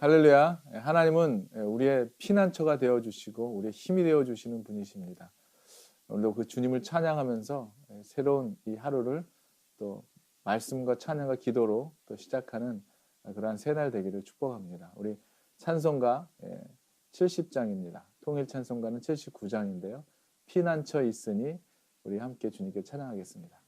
할렐루야. 하나님은 우리의 피난처가 되어주시고 우리의 힘이 되어주시는 분이십니다. 오늘도 그 주님을 찬양하면서 새로운 이 하루를 또 말씀과 찬양과 기도로 또 시작하는 그러한 새날 되기를 축복합니다. 우리 찬송가 70장입니다. 통일 찬송가는 79장인데요. 피난처 있으니 우리 함께 주님께 찬양하겠습니다.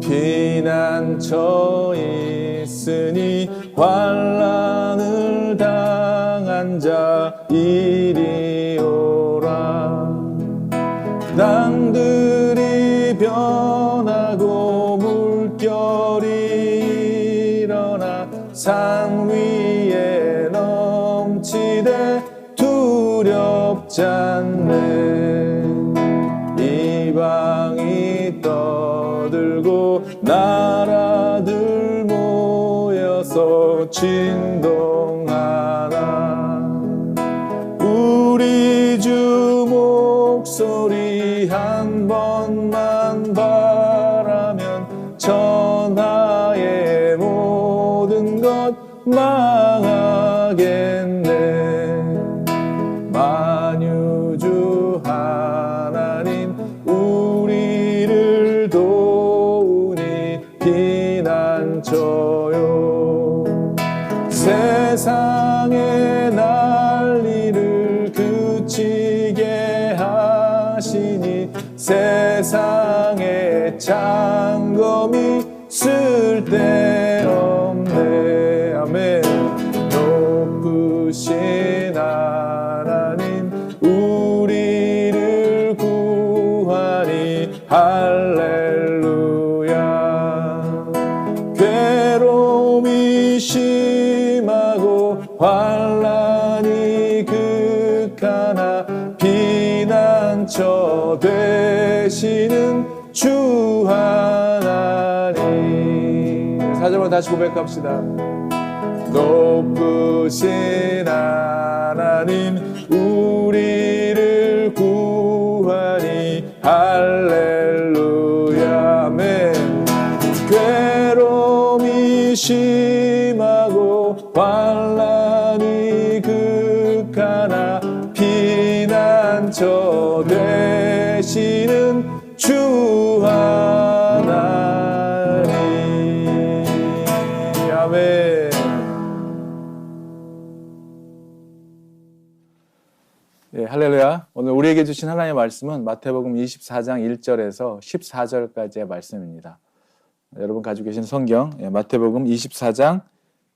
피난처 있으니 환난을 당한 자 이리 오라. 땅들이 변하고 물결이 일어나 산 위에 넘치되 두렵지 않네. 이방이 떠들고 나라들 모여서 진동하나. 우리 주 목소리 한 번만 바라면 천하의 모든 것 망하겠네. 만유주 하나님 우리를 도우니 피난처요. 세상의 난리를 그치게 하시니 세상의 창검이 쓸데없네. 아멘. 높으신 하나님 우리를 구하니 할렐루야. 괴로움이 심하고 환난이 극하나 피난처 되시는 주 하나님. 4절만 다시 고백합시다. 높으신 하나님 우리를 구하니 할렐루야. 아멘. 괴로움이 심하고 환난이 극하나 피난처 되시는 주 하나님. 아멘. 예, 할렐루야. 오늘 우리에게 주신 하나님의 말씀은 마태복음 24장 1절에서 14절까지의 말씀입니다. 여러분 가지고 계신 성경 마태복음 24장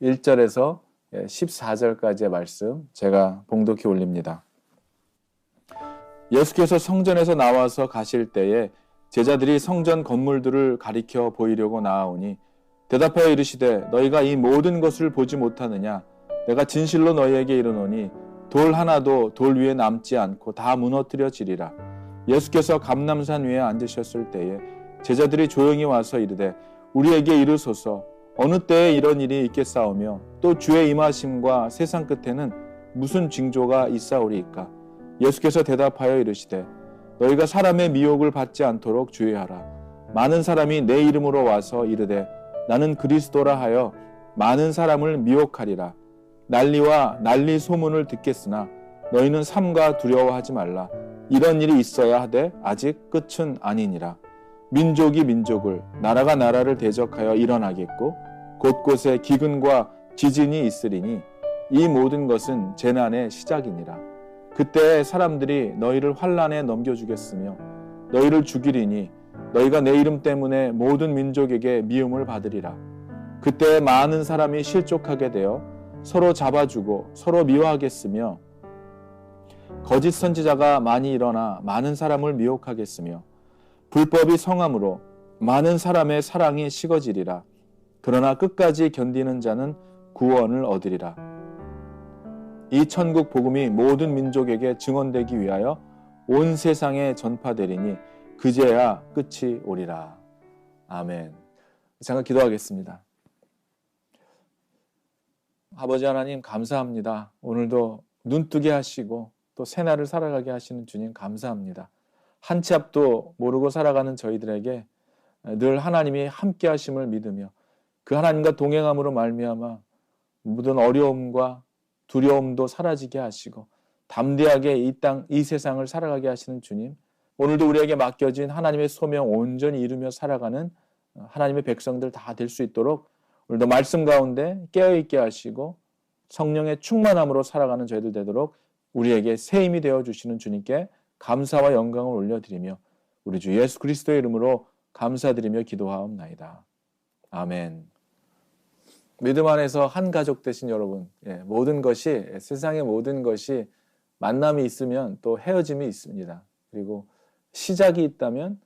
1절에서 14절까지의 말씀 제가 봉독해 올립니다. 예수께서 성전에서 나와서 가실 때에 제자들이 성전 건물들을 가리켜 보이려고 나아오니 대답하여 이르시되 너희가 이 모든 것을 보지 못하느냐. 내가 진실로 너희에게 이르노니 돌 하나도 돌 위에 남지 않고 다 무너뜨려지리라. 예수께서 감람산 위에 앉으셨을 때에 제자들이 조용히 와서 이르되 우리에게 이르소서 어느 때에 이런 일이 있겠사오며 또 주의 임하심과 세상 끝에는 무슨 징조가 있사오리이까. 예수께서 대답하여 이르시되 너희가 사람의 미혹을 받지 않도록 주의하라. 많은 사람이 내 이름으로 와서 이르되 나는 그리스도라 하여 많은 사람을 미혹하리라. 난리와 난리 소문을 듣겠으나 너희는 삼가 두려워하지 말라. 이런 일이 있어야 하되 아직 끝은 아니니라. 민족이 민족을 나라가 나라를 대적하여 일어나겠고 곳곳에 기근과 지진이 있으리니 이 모든 것은 재난의 시작이니라. 그때 사람들이 너희를 환난에 넘겨주겠으며 너희를 죽이리니 너희가 내 이름 때문에 모든 민족에게 미움을 받으리라. 그때 많은 사람이 실족하게 되어 서로 잡아주고 서로 미워하겠으며 거짓 선지자가 많이 일어나 많은 사람을 미혹하겠으며 불법이 성함으로 많은 사람의 사랑이 식어지리라. 그러나 끝까지 견디는 자는 구원을 얻으리라. 이 천국 복음이 모든 민족에게 증언되기 위하여 온 세상에 전파되리니 그제야 끝이 오리라. 아멘. 잠깐 기도하겠습니다. 아버지 하나님 감사합니다. 오늘도 눈뜨게 하시고 또 새날을 살아가게 하시는 주님 감사합니다. 한 치 앞도 모르고 살아가는 저희들에게 늘 하나님이 함께 하심을 믿으며 그 하나님과 동행함으로 말미암아 모든 어려움과 두려움도 사라지게 하시고 담대하게 이 세상을 살아가게 하시는 주님, 오늘도 우리에게 맡겨진 하나님의 소명 온전히 이루며 살아가는 하나님의 백성들 다 될 수 있도록 오늘도 말씀 가운데 깨어있게 하시고 성령의 충만함으로 살아가는 저희들 되도록 우리에게 새 힘이 되어주시는 주님께 감사와 영광을 올려드리며 우리 주 예수 그리스도의 이름으로 감사드리며 기도하옵나이다. 아멘. 믿음 안에서 한 가족 되신 여러분, 모든 것이, 세상의 모든 것이 만남이 있으면 또 헤어짐이 있습니다. 그리고 시작이 있다면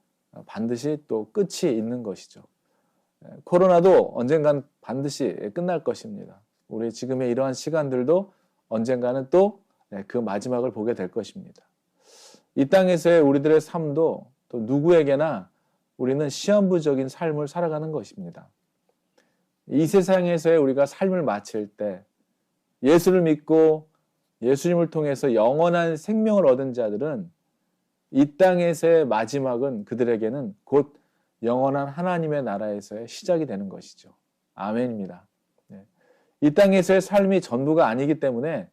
반드시 또 끝이 있는 것이죠. 코로나도 언젠간 반드시 끝날 것입니다. 우리 지금의 이러한 시간들도 언젠가는 또 그 마지막을 보게 될 것입니다. 이 땅에서의 우리들의 삶도 또 누구에게나 우리는 시한부적인 삶을 살아가는 것입니다. 이 세상에서의 우리가 삶을 마칠 때 예수를 믿고 예수님을 통해서 영원한 생명을 얻은 자들은 이 땅에서의 마지막은 그들에게는 곧 영원한 하나님의 나라에서의 시작이 되는 것이죠. 아멘입니다. 이 땅에서의 삶이 전부가 아니기 때문에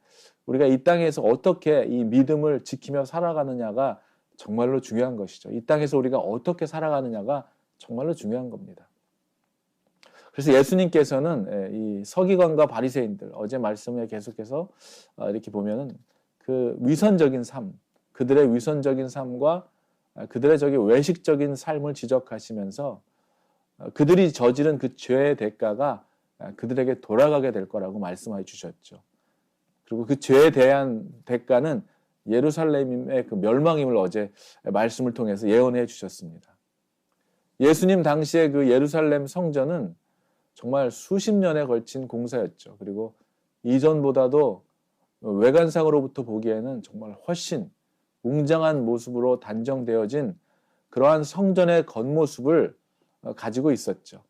우리가 이 땅에서 어떻게 이 믿음을 지키며 살아가느냐가 정말로 중요한 것이죠. 이 땅에서 우리가 어떻게 살아가느냐가 정말로 중요한 겁니다. 그래서 예수님께서는 이 서기관과 바리새인들, 어제 말씀에 계속해서 이렇게 보면은 그 위선적인 삶, 그들의 위선적인 삶과 그들의 저기 외식적인 삶을 지적하시면서 그들이 저지른 그 죄의 대가가 그들에게 돌아가게 될 거라고 말씀해 주셨죠. 그리고 그 죄에 대한 대가는 예루살렘의 그 멸망임을 어제 말씀을 통해서 예언해 주셨습니다. 예수님 당시에 그 예루살렘 성전은 정말 수십 년에 걸친 공사였죠. 그리고 이전보다도 외관상으로부터 보기에는 정말 훨씬 웅장한 모습으로 단정되어진 그러한 성전의 겉모습을 가지고 있었죠.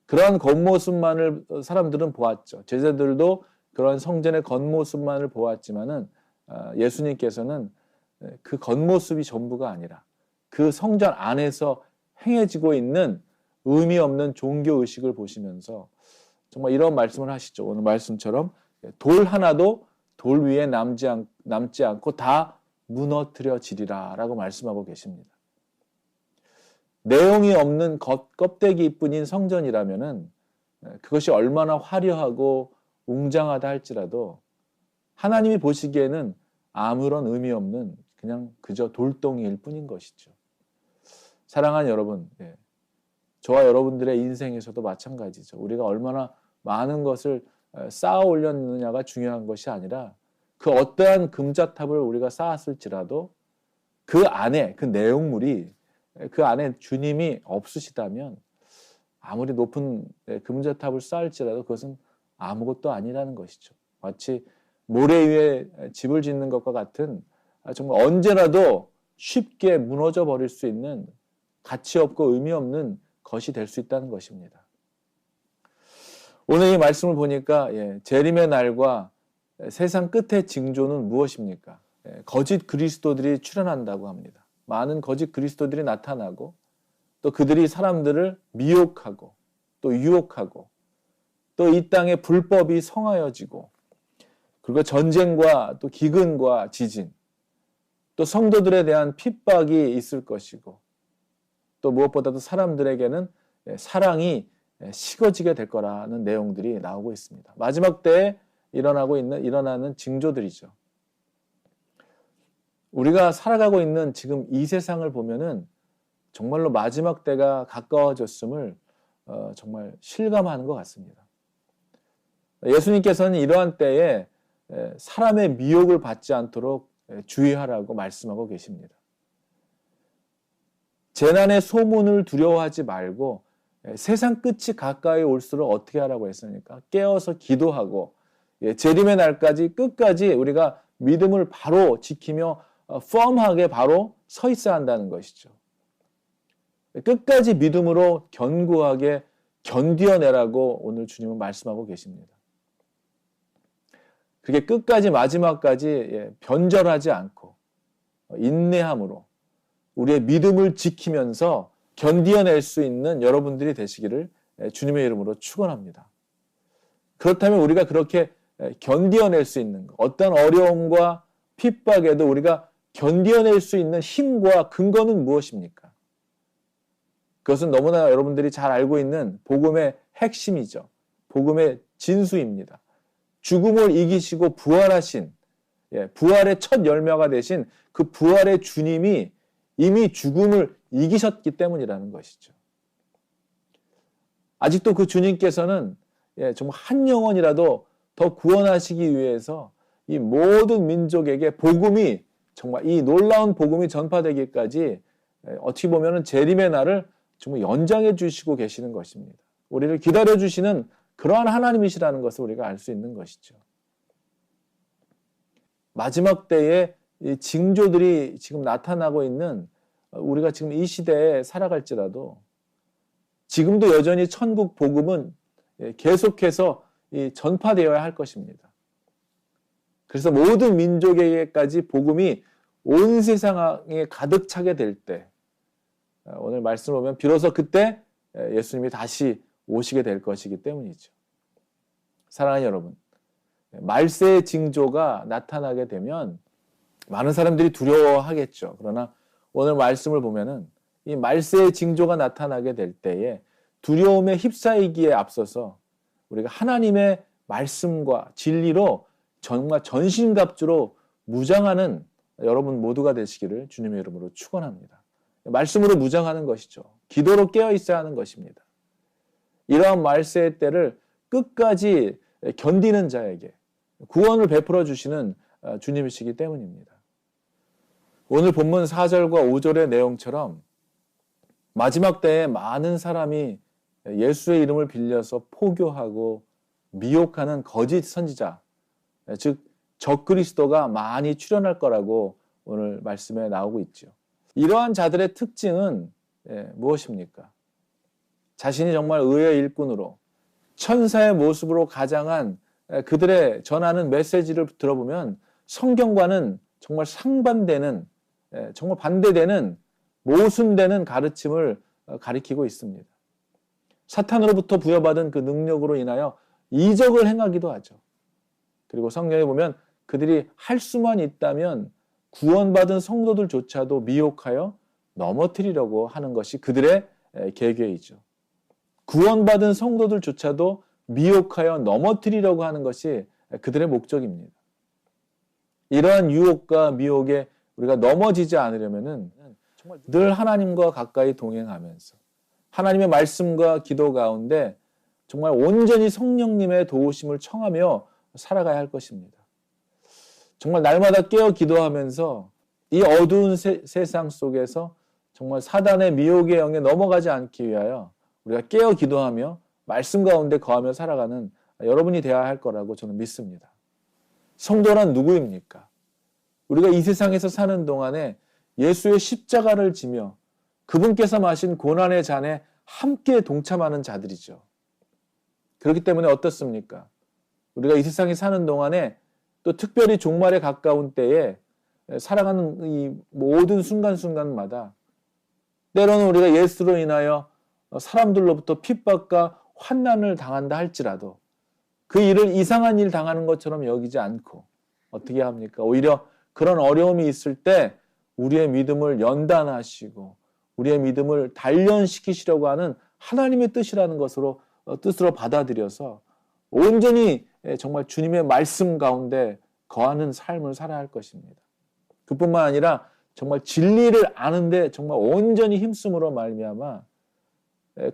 그러한 겉모습만을 사람들은 보았죠. 제자들도 그러한 성전의 겉모습만을 보았지만은 예수님께서는 그 겉모습이 전부가 아니라 그 성전 안에서 행해지고 있는 의미 없는 종교 의식을 보시면서 정말 이런 말씀을 하시죠. 오늘 말씀처럼 돌 하나도 돌 위에 남지 않고 다 무너뜨려지리라 라고 말씀하고 계십니다. 내용이 없는 껍데기뿐인 성전이라면은 그것이 얼마나 화려하고 웅장하다 할지라도 하나님이 보시기에는 아무런 의미 없는 그냥 그저 돌덩이일 뿐인 것이죠. 사랑하는 여러분, 저와 여러분들의 인생에서도 마찬가지죠. 우리가 얼마나 많은 것을 쌓아 올렸느냐가 중요한 것이 아니라 그 어떠한 금자탑을 우리가 쌓았을지라도 그 안에 그 내용물이 그 안에 주님이 없으시다면 아무리 높은 금자탑을 쌓을지라도 그것은 아무것도 아니라는 것이죠. 마치 모래 위에 집을 짓는 것과 같은 정말 언제라도 쉽게 무너져 버릴 수 있는 가치 없고 의미 없는 것이 될 수 있다는 것입니다. 오늘 이 말씀을 보니까 재림의 날과 세상 끝의 징조는 무엇입니까? 거짓 그리스도들이 출현한다고 합니다. 많은 거짓 그리스도들이 나타나고 또 그들이 사람들을 미혹하고 또 유혹하고 또 이 땅에 불법이 성하여지고 그리고 전쟁과 또 기근과 지진 또 성도들에 대한 핍박이 있을 것이고 또 무엇보다도 사람들에게는 사랑이 식어지게 될 거라는 내용들이 나오고 있습니다. 마지막 때에 일어나는 징조들이죠. 우리가 살아가고 있는 지금 이 세상을 보면은 정말로 마지막 때가 가까워졌음을 정말 실감하는 것 같습니다. 예수님께서는 이러한 때에 사람의 미혹을 받지 않도록 주의하라고 말씀하고 계십니다. 재난의 소문을 두려워하지 말고 세상 끝이 가까이 올수록 어떻게 하라고 했습니까? 깨어서 기도하고 재림의 날까지 끝까지 우리가 믿음을 바로 지키며 펌하게 바로 서 있어야 한다는 것이죠. 끝까지 믿음으로 견고하게 견디어내라고 오늘 주님은 말씀하고 계십니다. 그게 끝까지 마지막까지 변절하지 않고 인내함으로 우리의 믿음을 지키면서 견디어낼 수 있는 여러분들이 되시기를 주님의 이름으로 축원합니다. 그렇다면 우리가 그렇게 견디어낼 수 있는 것, 어떤 어려움과 핍박에도 우리가 견디어낼 수 있는 힘과 근거는 무엇입니까? 그것은 너무나 여러분들이 잘 알고 있는 복음의 핵심이죠. 복음의 진수입니다. 죽음을 이기시고 부활하신, 부활의 첫 열매가 되신 그 부활의 주님이 이미 죽음을 이기셨기 때문이라는 것이죠. 아직도 그 주님께서는 정말 한 영혼이라도 더 구원하시기 위해서 이 모든 민족에게 복음이 정말 이 놀라운 복음이 전파되기까지 어떻게 보면 재림의 날을 정말 연장해 주시고 계시는 것입니다. 우리를 기다려 주시는 그러한 하나님이시라는 것을 우리가 알 수 있는 것이죠. 마지막 때에 이 징조들이 지금 나타나고 있는 우리가 지금 이 시대에 살아갈지라도 지금도 여전히 천국 복음은 계속해서 전파되어야 할 것입니다. 그래서 모든 민족에게까지 복음이 온 세상에 가득 차게 될 때, 오늘 말씀을 보면 비로소 그때 예수님이 다시 오시게 될 것이기 때문이죠. 사랑하는 여러분, 말세의 징조가 나타나게 되면 많은 사람들이 두려워하겠죠. 그러나 오늘 말씀을 보면은 이 말세의 징조가 나타나게 될 때에 두려움에 휩싸이기에 앞서서 우리가 하나님의 말씀과 진리로 정말 전신갑주로 무장하는 여러분 모두가 되시기를 주님의 이름으로 축원합니다. 말씀으로 무장하는 것이죠. 기도로 깨어 있어야 하는 것입니다. 이러한 말세의 때를 끝까지 견디는 자에게 구원을 베풀어 주시는 주님이시기 때문입니다. 오늘 본문 4절과 5절의 내용처럼 마지막 때에 많은 사람이 예수의 이름을 빌려서 포교하고 미혹하는 거짓 선지자, 즉 적그리스도가 많이 출현할 거라고 오늘 말씀에 나오고 있죠. 이러한 자들의 특징은 무엇입니까? 자신이 정말 의의 일꾼으로 천사의 모습으로 가장한 그들의 전하는 메시지를 들어보면 성경과는 정말 상반되는, 정말 반대되는 모순되는 가르침을 가리키고 있습니다. 사탄으로부터 부여받은 그 능력으로 인하여 이적을 행하기도 하죠. 그리고 성경에 보면 그들이 할 수만 있다면 구원받은 성도들조차도 미혹하여 넘어뜨리려고 하는 것이 그들의 계획이죠. 구원받은 성도들조차도 미혹하여 넘어뜨리려고 하는 것이 그들의 목적입니다. 이러한 유혹과 미혹에 우리가 넘어지지 않으려면은 늘 하나님과 가까이 동행하면서 하나님의 말씀과 기도 가운데 정말 온전히 성령님의 도우심을 청하며 살아가야 할 것입니다. 정말 날마다 깨어 기도하면서 이 어두운 세상 속에서 정말 사단의 미혹의 영에 넘어가지 않기 위하여 우리가 깨어 기도하며 말씀 가운데 거하며 살아가는 여러분이 되어야 할 거라고 저는 믿습니다. 성도란 누구입니까? 우리가 이 세상에서 사는 동안에 예수의 십자가를 지며 그분께서 마신 고난의 잔에 함께 동참하는 자들이죠. 그렇기 때문에 어떻습니까? 우리가 이 세상에 사는 동안에 또 특별히 종말에 가까운 때에 살아가는 이 모든 순간순간마다 때로는 우리가 예수로 인하여 사람들로부터 핍박과 환난을 당한다 할지라도 그 일을 이상한 일 당하는 것처럼 여기지 않고 어떻게 합니까? 오히려 그런 어려움이 있을 때 우리의 믿음을 연단하시고 우리의 믿음을 단련시키시려고 하는 하나님의 뜻이라는 것으로 뜻으로 받아들여서 온전히 정말 주님의 말씀 가운데 거하는 삶을 살아야 할 것입니다. 그뿐만 아니라 정말 진리를 아는데 정말 온전히 힘쓰므로 말미암아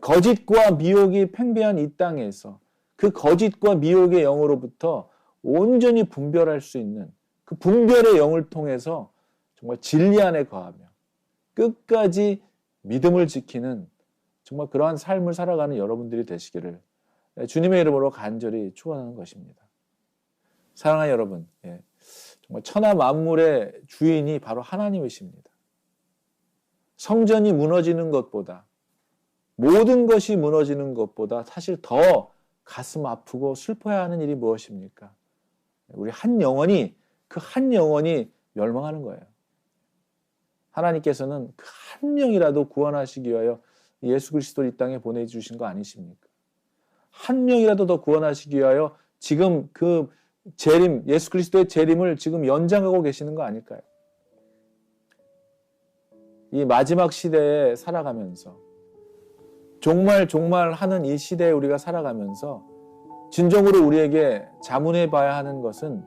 거짓과 미혹이 팽배한 이 땅에서 그 거짓과 미혹의 영으로부터 온전히 분별할 수 있는 그 분별의 영을 통해서 정말 진리 안에 거하며 끝까지 믿음을 지키는 정말 그러한 삶을 살아가는 여러분들이 되시기를 주님의 이름으로 간절히 축원하는 것입니다. 사랑하는 여러분, 정말 천하 만물의 주인이 바로 하나님이십니다. 성전이 무너지는 것보다 모든 것이 무너지는 것보다 사실 더 가슴 아프고 슬퍼야 하는 일이 무엇입니까? 우리 한 영혼이, 그 한 영혼이 멸망하는 거예요. 하나님께서는 그 한 명이라도 구원하시기 위하여 예수 그리스도를 이 땅에 보내주신 거 아니십니까? 한 명이라도 더 구원하시기 위하여 지금 그 재림, 예수 그리스도의 재림을 지금 연장하고 계시는 거 아닐까요? 이 마지막 시대에 살아가면서 종말 하는 이 시대에 우리가 살아가면서 진정으로 우리에게 자문해 봐야 하는 것은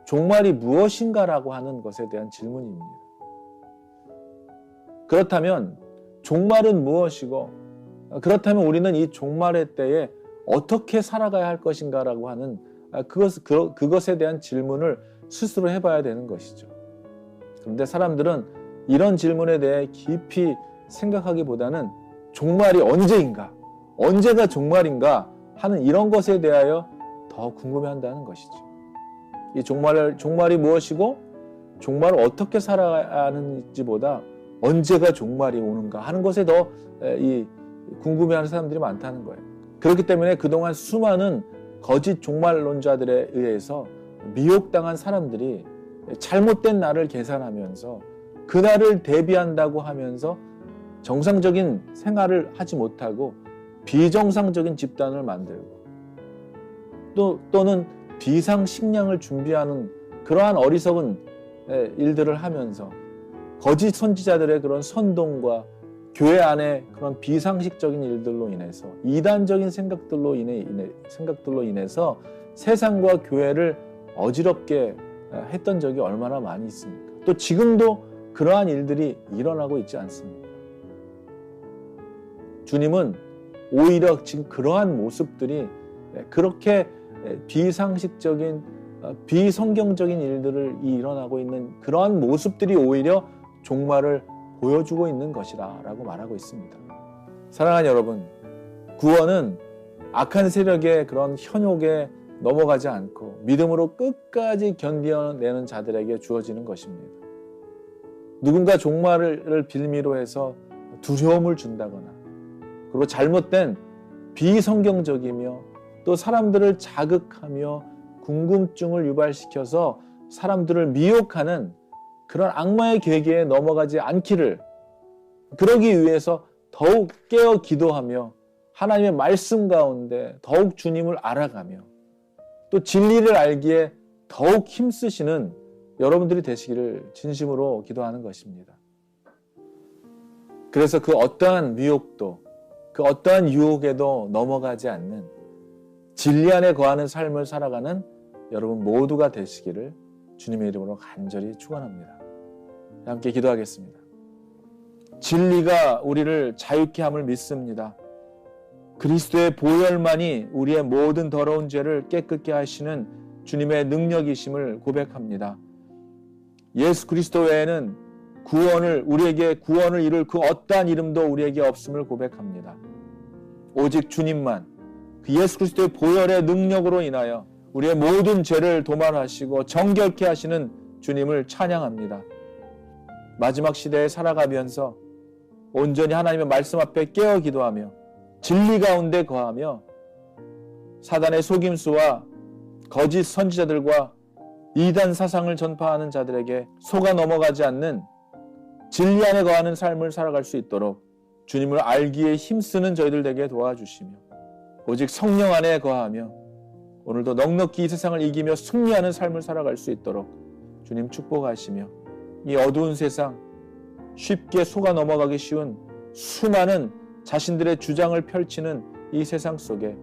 종말이 무엇인가라고 하는 것에 대한 질문입니다. 그렇다면 종말은 무엇이고, 그렇다면 우리는 이 종말의 때에 어떻게 살아가야 할 것인가라고 하는 그것에 대한 질문을 스스로 해봐야 되는 것이죠. 그런데 사람들은 이런 질문에 대해 깊이 생각하기보다는 종말이 언제인가, 언제가 종말인가 하는 이런 것에 대하여 더 궁금해한다는 것이죠. 이 종말이 무엇이고 종말을 어떻게 살아가야 하는지보다 언제가 종말이 오는가 하는 것에 더 궁금해하는 사람들이 많다는 거예요. 그렇기 때문에 그동안 수많은 거짓 종말론자들에 의해서 미혹당한 사람들이 잘못된 날을 계산하면서 그 날을 대비한다고 하면서 정상적인 생활을 하지 못하고 비정상적인 집단을 만들고 또는 비상식량을 준비하는 그러한 어리석은 일들을 하면서 거짓 선지자들의 그런 선동과 교회 안에 그런 비상식적인 일들로 인해서 이단적인 생각들로 인해서 세상과 교회를 어지럽게 했던 적이 얼마나 많이 있습니까? 또 지금도 그러한 일들이 일어나고 있지 않습니까? 주님은 오히려 지금 그러한 모습들이 그렇게 비상식적인 비성경적인 일들을 일어나고 있는 그러한 모습들이 오히려 종말을 보여주고 있는 것이다 라고 말하고 있습니다. 사랑하는 여러분, 구원은 악한 세력의 그런 현혹에 넘어가지 않고 믿음으로 끝까지 견뎌내는 자들에게 주어지는 것입니다. 누군가 종말을 빌미로 해서 두려움을 준다거나 그리고 잘못된 비성경적이며 또 사람들을 자극하며 궁금증을 유발시켜서 사람들을 미혹하는 그런 악마의 계계에 넘어가지 않기를, 그러기 위해서 더욱 깨어 기도하며 하나님의 말씀 가운데 더욱 주님을 알아가며 또 진리를 알기에 더욱 힘쓰시는 여러분들이 되시기를 진심으로 기도하는 것입니다. 그래서 그 어떠한 미혹도 그 어떠한 유혹에도 넘어가지 않는 진리 안에 거하는 삶을 살아가는 여러분 모두가 되시기를 주님의 이름으로 간절히 축원합니다. 함께 기도하겠습니다. 진리가 우리를 자유케 함을 믿습니다. 그리스도의 보혈만이 우리의 모든 더러운 죄를 깨끗게 하시는 주님의 능력이심을 고백합니다. 예수 그리스도 외에는 우리에게 구원을 이룰 그 어떠한 이름도 우리에게 없음을 고백합니다. 오직 주님만, 그 예수 그리스도의 보혈의 능력으로 인하여 우리의 모든 죄를 도말하시고 정결케 하시는 주님을 찬양합니다. 마지막 시대에 살아가면서 온전히 하나님의 말씀 앞에 깨어 기도하며 진리 가운데 거하며 사단의 속임수와 거짓 선지자들과 이단 사상을 전파하는 자들에게 속아 넘어가지 않는 진리 안에 거하는 삶을 살아갈 수 있도록 주님을 알기에 힘쓰는 저희들 되게 도와주시며 오직 성령 안에 거하며 오늘도 넉넉히 이 세상을 이기며 승리하는 삶을 살아갈 수 있도록 주님 축복하시며 이 어두운 세상, 쉽게 속아 넘어가기 쉬운 수많은 자신들의 주장을 펼치는 이 세상 속에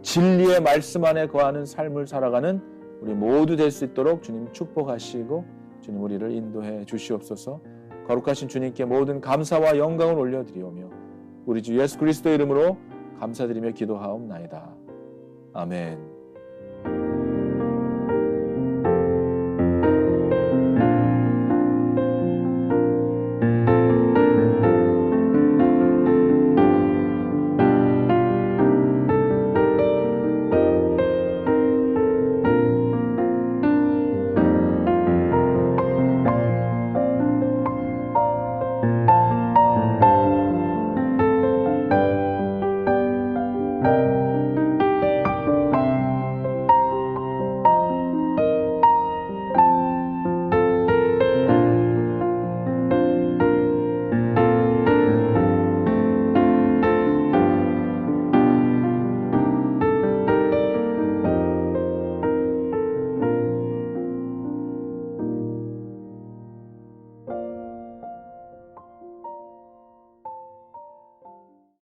진리의 말씀 안에 거하는 삶을 살아가는 우리 모두 될 수 있도록 주님 축복하시고 주님 우리를 인도해 주시옵소서. 거룩하신 주님께 모든 감사와 영광을 올려드리오며 우리 주 예수 그리스도의 이름으로 감사드리며 기도하옵나이다. 아멘.